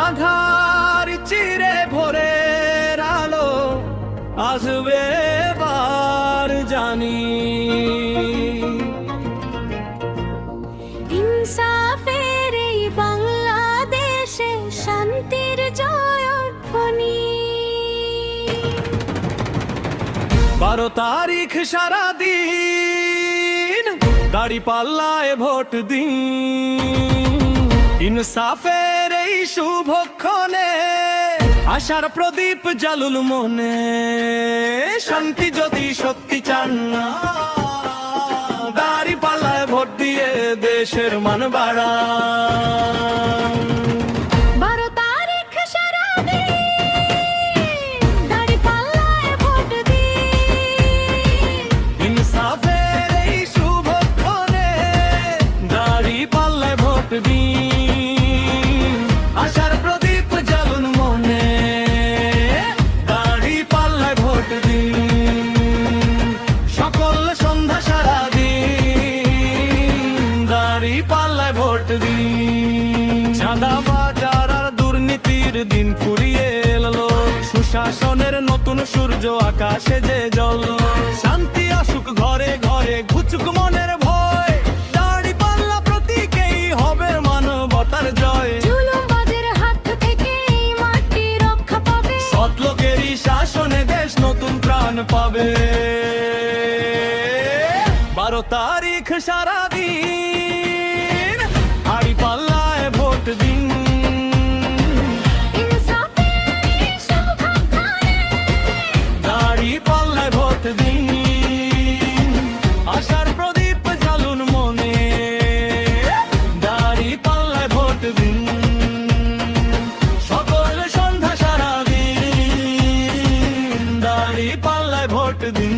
আধার চিরে ভোরের আলো আসবে বার জানি। ইনসাফের এই বাংলাদেশে শান্তির জয়ধ্বনি। 12 তারিখ সারাদিন দাড়ি পাল্লায় ভোট দিন। ইনসাফের এই শুভক্ষণে আশার প্রদীপ জালুল মনে। শান্তি যদি সত্যি চান না, দাড়ি পাল্লায় ভোট দিয়ে দেশের মান বাড়ান। 12 তারিখ সারাদিন দাড়ি পাল্লায় ভোট দিন। ইনসাফের এই শুভক্ষণে দাড়ি পাল্লায় ভোট দিন। আশার প্রদীপ জ্বালুন মনে, দাড়ি পাল্লায় ভোট দিন। সকল সন্ধ্যা সারাদিন দাড়ি পাল্লায় ভোট দিন। চাঁদাবাজার আর দুর্নীতির দিন ফুরিয়ে এলো, সুশাসনের নতুন সূর্য আকাশে যে জল। শান্তি আসুক ঘরে ঘরে, ঘুচুক মনের ভয়, দাড়ি পাল্লা প্রতীকেই হবে মানবতার জয়। জুলুমবাজের হাত থেকে এই মাটি রক্ষা পাবে, সৎ লোকেরই শাসনে দেশ নতুন প্রাণ পাবে। 12 তারিখ সারাদিন দাড়ি পাল্লায় ভোট দিন। ইনসাফের এই শুভক্ষণে দাড়ি পাল্লায় ভোট দিন। আশার প্রদীপ জ্বালুন মনে, দাড়ি পাল্লায় ভোট দিন। সকল সন্ধ্যা সারাদিন দাড়ি পাল্লায় ভোট দিন।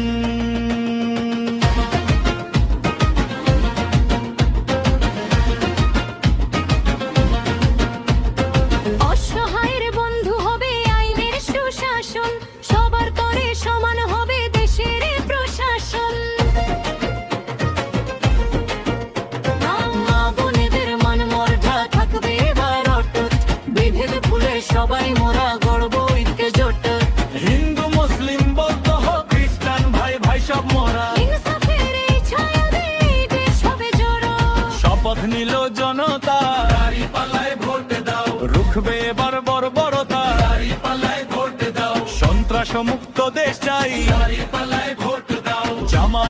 অসহায়ের বন্ধু হবে আইনের সুশাসন, সবার তরে সমান হবে দেশের প্রশাসন। মা বোনেদের মান মর্যাদা থাকবে এবার অটুট, বিভেদ ভুলে সবাই মোরা গড়ব ঐক্যজোট। হিন্দু মুসলিম বৌদ্ধ হোক খ্রিস্টান, ভাই ভাই সব মোরা। ইনসাফের এই ছায়াতে এই দেশ হবে জোড়ো। শপথ নিল জনতা, দাড়ি পাল্লায় ভোট দাও। রুখবে এবার বর্বরতা, দাড়ি পাল্লায় ভোট দাও। সন্ত্রাস মুক্ত দেশ চাই, দাড়ি পাল্লায়